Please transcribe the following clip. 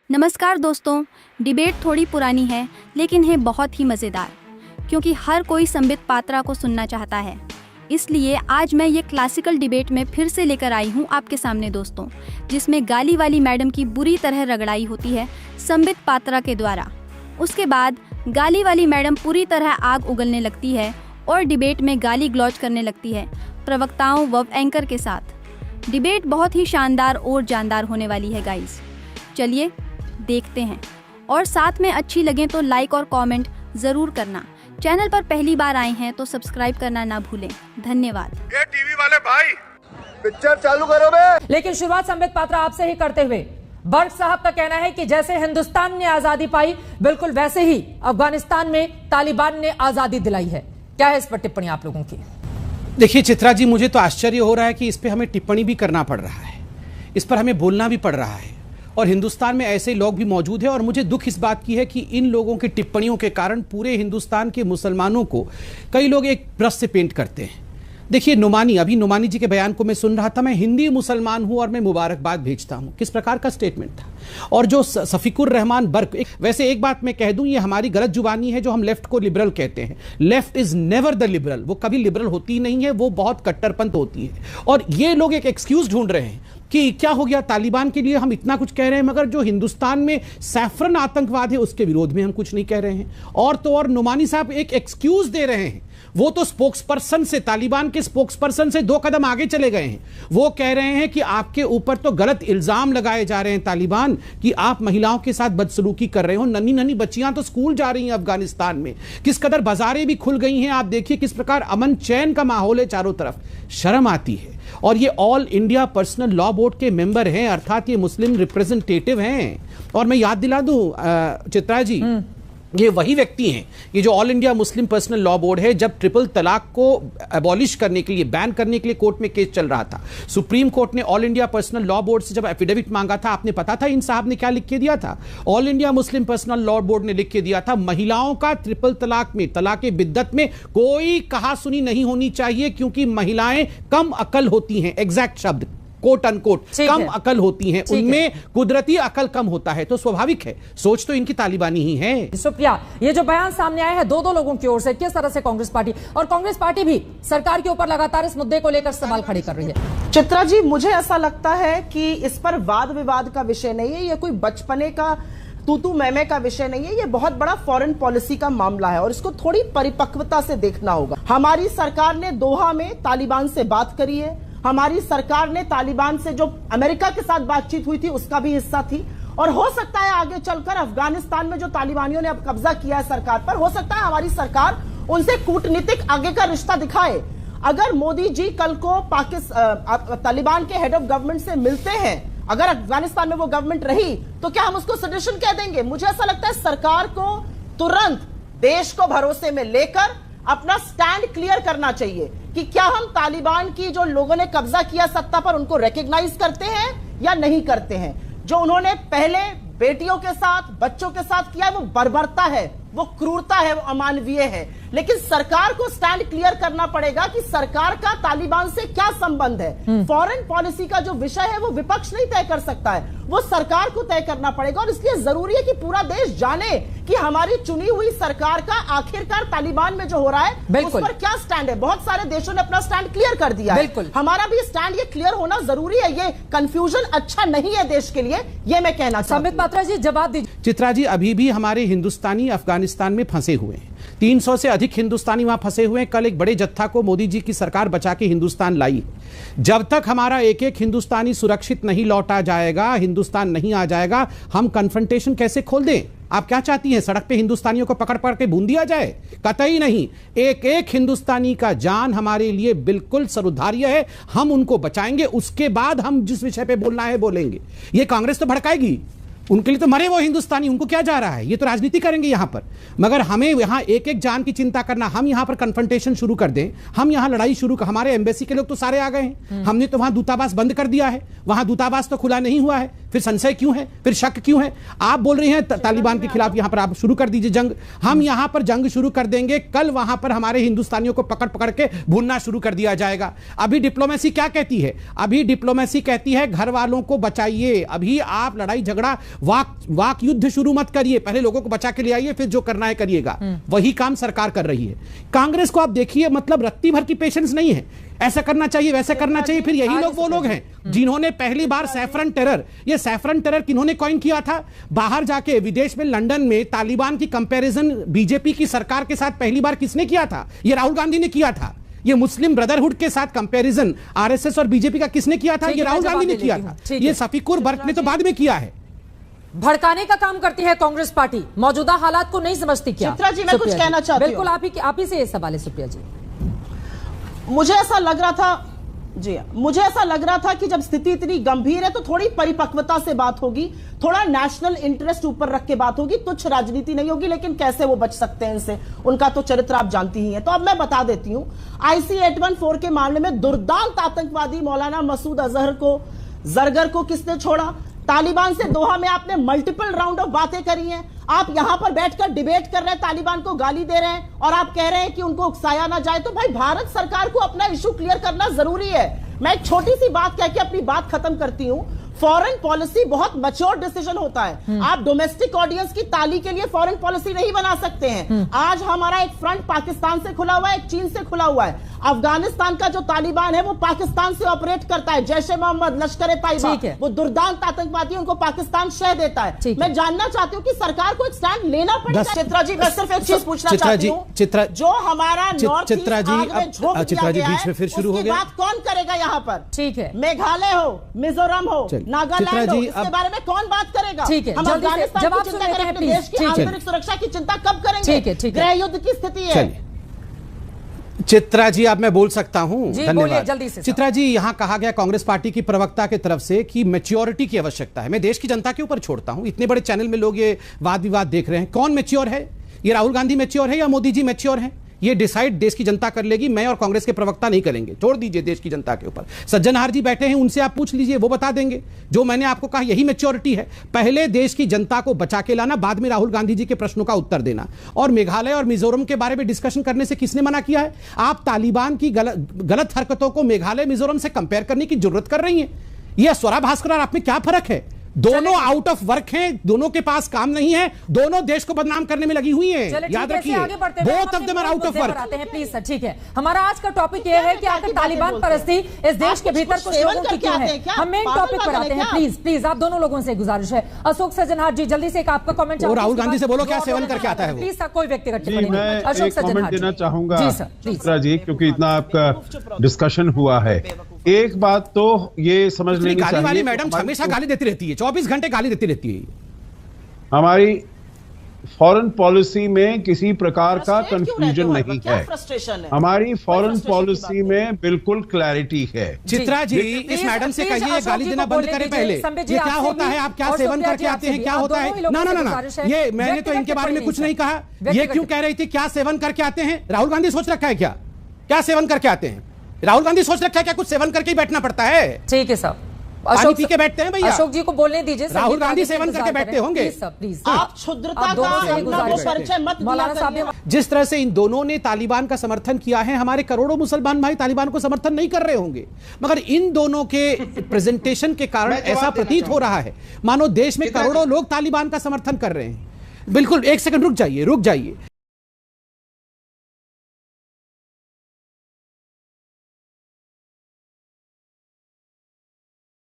नमस्कार दोस्तों। डिबेट थोड़ी पुरानी है लेकिन है बहुत ही मज़ेदार, क्योंकि हर कोई संबित पात्रा को सुनना चाहता है। इसलिए आज मैं ये क्लासिकल डिबेट में फिर से लेकर आई हूँ आपके सामने दोस्तों, जिसमें गाली वाली मैडम की बुरी तरह रगड़ाई होती है संबित पात्रा के द्वारा। उसके बाद गाली वाली मैडम पूरी तरह आग उगलने लगती है और डिबेट में गाली ग्लौज करने लगती है प्रवक्ताओं व एंकर के साथ। डिबेट बहुत ही शानदार और जानदार होने वाली है गाइस। चलिए देखते हैं, और साथ में अच्छी लगे तो लाइक और कमेंट ज़रूर करना। चैनल पर पहली बार आए हैं तो सब्सक्राइब करना ना भूलें। धन्यवाद। ये टीवी वाले भाई पिक्चर चालू करो बे। लेकिन शुरुआत संबित पात्रा आपसे ही करते हुए, बर्ग साहब का कहना है कि जैसे हिंदुस्तान ने आजादी पाई, बिल्कुल वैसे ही अफगानिस्तान में तालिबान ने आजादी दिलाई है। क्या है इस पर टिप्पणी आप लोगों की? देखिए चित्रा जी, मुझे तो आश्चर्य हो रहा है कि इस पे हमें टिप्पणी भी करना पड़ रहा है, इस पर हमें बोलना भी पड़ रहा है, और हिंदुस्तान में ऐसे लोग भी मौजूद हैं। और मुझे दुख इस बात की है कि इन लोगों की टिप्पणियों के कारण पूरे हिंदुस्तान के मुसलमानों को कई लोग एक ब्रश से पेंट करते हैं। देखिए अभी नुमानी जी के बयान को मैं सुन रहा था। मैं हिंदी मुसलमान हूं और मैं मुबारकबाद भेजता हूं। किस प्रकार का स्टेटमेंट था। और जो सफीकुर रहमान बर्क, वैसे एक बात मैं कह दूं, ये हमारी गलत जुबानी है जो हम लेफ्ट को लिबरल कहते हैं। Left is never the liberal, वो कभी लिबरल होती नहीं है, वो बहुत कट्टरपंथ होती है। और ये लोग एक एक्सक्यूज ढूंढ रहे हैं कि क्या हो गया तालिबान के लिए हम इतना कुछ कह रहे हैं, मगर जो हिंदुस्तान में सैफरन आतंकवाद है उसके विरोध में हम कुछ नहीं कह रहे हैं। और तो और नुमानी साहब एक एक्सक्यूज दे रहे हैं। वो तो स्पोक्सपर्सन से, तालिबान के स्पोक्सपर्सन से 2 कदम आगे चले गए हैं। वो कह रहे हैं कि आपके ऊपर तो गलत इल्जाम लगाए जा रहे हैं तालिबान, कि आप महिलाओं के साथ बदसलूकी कर रहे हो। नन्ही नन्ही बच्चियां तो स्कूल जा रही हैं अफगानिस्तान में। किस कदर बाजारें भी खुल गई हैं। आप देखिए किस प्रकार अमन चैन का माहौल है चारों तरफ। शर्म आती है। और ये all India personal law board के मेंबर हैं, अर्थात ये मुस्लिम रिप्रेजेंटेटिव हैं। और मैं याद दिला दूं चित्रा जी, ये वही व्यक्ति हैं, ये जो all India Muslim personal law board है, जब ट्रिपल तलाक को एबॉलिश करने के लिए, बैन करने के लिए कोर्ट में केस चल रहा था, सुप्रीम कोर्ट ने all India personal law board से जब एफिडेविट मांगा था, आपने पता था इन साहब ने क्या लिख के दिया था? All India Muslim personal law board ने लिख के दिया था, महिलाओं का ट्रिपल तलाक में, तलाक बिद्दत में कोई कहासुनी नहीं होनी चाहिए, क्योंकि महिलाएं कम अकल होती हैं। एग्जैक्ट शब्द, कोट अनकोट, कम अकल होती हैं, उनमें कुदरती अकल कम होता है। तो स्वाभाविक है, सोच तो इनकी तालिबानी ही है। सुप्रिया, ये जो बयान सामने आया है दो लोगों की ओर से, किस तरह से कांग्रेस पार्टी भी सरकार के ऊपर लगातार इस मुद्दे को लेकर सवाल खड़े कर रही है? चित्रा जी, मुझे ऐसा लगता है कि इस पर वाद विवाद का विषय नहीं है। ये कोई बचपने का तू मैमे का विषय नहीं है। ये बहुत बड़ा फॉरेन पॉलिसी का मामला है और इसको थोड़ी परिपक्वता से देखना होगा। हमारी सरकार ने दोहा में तालिबान से बात करी है। हमारी सरकार ने तालिबान से जो अमेरिका के साथ बातचीत हुई थी उसका भी हिस्सा थी। और हो सकता है आगे चलकर अफगानिस्तान में जो तालिबानियों ने अब कब्जा किया है सरकार पर, हो सकता है हमारी सरकार उनसे कूटनीतिक आगे का रिश्ता दिखाए। अगर मोदी जी कल को तालिबान के हेड ऑफ गवर्नमेंट से मिलते हैं, अगर अफगानिस्तान में वो गवर्नमेंट रही, तो क्या हम उसको सजेशन कह देंगे? मुझे ऐसा लगता है सरकार को तुरंत देश को भरोसे में लेकर अपना स्टैंड क्लियर करना चाहिए कि क्या हम तालिबान की जो लोगों ने कब्जा किया सत्ता पर, उनको रिकॉग्नाइज करते हैं या नहीं करते हैं। जो उन्होंने पहले बेटियों के साथ, बच्चों के साथ किया, वो बर्बरता है, वो क्रूरता है, वो अमानवीय है। लेकिन सरकार को स्टैंड क्लियर करना पड़ेगा कि सरकार का तालिबान से क्या संबंध है। फॉरेन पॉलिसी का जो विषय है वो विपक्ष नहीं तय कर सकता है, वो सरकार को तय करना पड़ेगा। और इसलिए जरूरी है कि पूरा देश जाने कि हमारी चुनी हुई सरकार का आखिरकार तालिबान में जो हो रहा है उस पर क्या स्टैंड है। बहुत सारे देशों ने अपना स्टैंड क्लियर कर दिया है, हमारा भी स्टैंड ये क्लियर होना जरूरी है। ये कंफ्यूजन अच्छा नहीं है देश के लिए, ये मैं कहना चाहता हूं। संबित पात्रा जी, जवाब दीजिए। चित्रा जी, अभी भी हमारे हिंदुस्तानी अफगानिस्तान में फंसे हुए हैं। 300 से अधिक हिंदुस्तानी वहां फंसे हुए हैं। कल एक बड़े जत्था को मोदी जी की सरकार बचा के हिंदुस्तान लाई। जब तक हमारा एक एक हिंदुस्तानी सुरक्षित नहीं लौटा जाएगा, हिंदुस्तान नहीं आ जाएगा, हम कन्फ्रंटेशन कैसे खोल दें? आप क्या चाहती हैं, सड़क पे हिंदुस्तानियों को पकड़ पकड़ के भून दिया जाए? कतई नहीं। एक एक हिंदुस्तानी का जान हमारे लिए बिल्कुल सर्वधार्य है। हम उनको बचाएंगे, उसके बाद हम जिस विषय पे बोलना है बोलेंगे। ये कांग्रेस तो भड़काएगी, उनके लिए तो मरे वो हिंदुस्तानी, उनको क्या जा रहा है, ये तो राजनीति करेंगे यहां पर। मगर हमें यहां एक एक जान की चिंता करना, हम यहां पर कन्फ्रंटेशन शुरू कर दें, हम यहां लड़ाई शुरू कर, हमारे एम्बेसी के लोग तो सारे आ गए हैं। हमने तो वहां दूतावास बंद कर दिया है, वहां दूतावास तो खुला नहीं हुआ है। फिर संशय क्यों है, फिर शक क्यों है? आप बोल रही हैं तालिबान के खिलाफ यहां पर आप शुरू कर दीजिए जंग। हम यहां पर जंग शुरू कर देंगे, कल वहां पर हमारे हिंदुस्तानियों को पकड़ पकड़ के भूनना शुरू कर दिया जाएगा। अभी डिप्लोमेसी क्या कहती है? अभी डिप्लोमेसी कहती है घर वालों को बचाइए। अभी आप लड़ाई झगड़ा वाक युद्ध शुरू मत करिए, पहले लोगों को बचा के ले आइए, फिर जो करना है करिएगा। वही काम सरकार कर रही है। कांग्रेस को आप देखिए, मतलब रत्ती भर की पेशेंस नहीं है, ऐसा करना चाहिए वैसा करना चाहिए। फिर यही लोग वो लोग हैं जिन्होंने पहली बार सैफरन टेरर, ये सैफरन टेरर किन्होंने कॉइन किया था? बाहर जाके विदेश में लंदन में तालिबान की कंपैरिजन बीजेपी की सरकार के साथ पहली बार किसने किया था? ये राहुल गांधी ने किया था। ये मुस्लिम ब्रदरहुड के साथ कंपैरिजन आरएसएस और बीजेपी का किसने किया था? ये राहुल गांधी ने किया था। ये शफीकुर बर्क ने तो बाद में किया है। भड़काने का काम करती है कांग्रेस पार्टी, मौजूदा हालात को नहीं समझती क्या? चित्रा जी, मैं कुछ कहना चाहती हूं। बिल्कुल, आप ही से ये सवाल है सुप्रिया जी। मुझे ऐसा लग रहा था मुझे ऐसा लग रहा था कि जब स्थिति इतनी गंभीर है तो थोड़ी परिपक्वता से बात होगी, थोड़ा नेशनल इंटरेस्ट ऊपर रख के बात होगी, तुच्छ राजनीति नहीं होगी। लेकिन कैसे वो बच सकते हैं इनसे, उनका तो चरित्र आप जानती ही हैं। तो अब मैं बता देती हूं, IC 814 के मामले में दुर्दांत आतंकवादी मौलाना मसूद अजहर को, जरगर को किसने छोड़ा? तालिबान से दोहा में आपने मल्टीपल राउंड ऑफ बातें करी हैं। आप यहां पर बैठकर डिबेट कर रहे हैं, तालिबान को गाली दे रहे हैं और आप कह रहे हैं कि उनको उकसाया ना जाए। तो भाई, भारत सरकार को अपना इशू क्लियर करना जरूरी है। मैं एक छोटी सी बात कह के अपनी बात खत्म करती हूं। फॉरेन पॉलिसी बहुत मैच्योर डिसीजन होता है। आप डोमेस्टिक ऑडियंस की ताली के लिए फॉरेन पॉलिसी नहीं बना सकते हैं। आज हमारा एक फ्रंट पाकिस्तान से खुला हुआ है, एक चीन से खुला हुआ है। अफगानिस्तान का जो तालिबान है वो पाकिस्तान से ऑपरेट करता है। जैश ए मोहम्मद, लश्कर ए तैयबा, वो दुर्दांत आतंकवादी, उनको पाकिस्तान शह देता है। मैं जानना चाहती हूँ कि सरकार को एक स्टैंड लेना पड़ेगा। चित्रा जी, मैं सिर्फ एक चीज पूछना चाहती हूँ, जो हमारा नॉर्थ ईस्ट आग में झोंक दिया गया है, उसकी बात कौन करेगा यहाँ पर? ठीक है, मेघालय हो, मिजोरम हो, नागालैंड हो, इसके बारे में कौन बात करेगा? ठीक है, हम अफगानिस्तान की चिंता करें, अपने देश की आंतरिक सुरक्षा की चिंता कब करेंगे? गृह युद्ध की स्थिति है। चित्रा जी, अब मैं बोल सकता हूं? धन्यवाद। जल्दी से चित्रा जी, यहां कहा गया कांग्रेस पार्टी की प्रवक्ता की तरफ से कि मैच्योरिटी की आवश्यकता है। मैं देश की जनता के ऊपर छोड़ता हूं, इतने बड़े चैनल में लोग ये वाद विवाद देख रहे हैं। कौन मैच्योर है? ये राहुल गांधी मैच्योर है या मोदी जी मैच्योर है? ये डिसाइड देश की जनता कर लेगी, मैं और कांग्रेस के प्रवक्ता नहीं करेंगे। छोड़ दीजिए देश की जनता के ऊपर। सज्जनहार जी बैठे हैं, उनसे आप पूछ लीजिए, वो बता देंगे। जो मैंने आपको कहा यही मैच्योरिटी है। पहले देश की जनता को बचा के लाना, बाद में राहुल गांधी जी के प्रश्नों का उत्तर देना। और मेघालय और मिजोरम के बारे में डिस्कशन करने से किसने मना किया है? आप तालिबान की गलत हरकतों को मेघालय मिजोरम से कंपेयर करने की जरूरत कर रही है। यह स्वरा भास्कर और आप में क्या फर्क है? दोनों आउट ऑफ वर्क हैं, दोनों के पास काम नहीं है, दोनों देश को बदनाम करने में लगी हुई हैं। याद रखिए, both of them are out of work. Please sir, ठीक है। हमारा आज का टॉपिक ये है कि आखिर तालिबान परस्ती इस देश के भीतर कुछ लोगों की क्यों है। हम मेन टॉपिक पर आते हैं। प्लीज आप दोनों लोगों से गुजारिश है। अशोक सज्जनहार जी, जल्दी से एक आपका कमेंट। और राहुल गांधी से बोलो क्या सेवन करके आता है वो। प्लीज कोई व्यक्तिगत टिप्पणी नहीं। अशोक सज्जनहार देना चाहूंगा चित्रा जी, क्योंकि इतना आपका डिस्कशन हुआ है। एक बात तो ये समझ लेनी चाहिए, वाली मैडम हमेशा गाली देती रहती है, 24 घंटे गाली देती रहती है। हमारी फॉरेन पॉलिसी में किसी प्रकार का कंफ्यूजन नहीं है। हमारी फॉरेन पॉलिसी में बिल्कुल क्लैरिटी है। चित्रा जी, इस मैडम से कहिए गाली देना बंद करें पहले। ये क्या होता है? आप क्या सेवन करके आते हैं? क्या होता है? ना, ये मैंने तो इनके बारे में कुछ नहीं कहा। ये क्यों कह रही थी क्या सेवन करके आते हैं? राहुल गांधी सोच रखा है क्या सेवन करके आते हैं? राहुल गांधी सोच रखा है क्या कुछ सेवन करके ही बैठना पड़ता है? ठीक है साहब, पानी पी के बैठते हैं भैया। अशोक जी को बोलने दीजिए। राहुल गांधी सेवन करके बैठते होंगे? प्लीज आप क्षुद्रता का अपना वो परिचय मत दिया। जिस तरह से इन दोनों ने तालिबान का समर्थन किया है, हमारे करोड़ों मुसलमान भाई तालिबान को समर्थन नहीं कर रहे होंगे, मगर इन दोनों के प्रेजेंटेशन के कारण ऐसा प्रतीत हो रहा है मानो देश में करोड़ों लोग तालिबान का समर्थन कर रहे हैं। बिल्कुल, एक सेकंड रुक जाइए।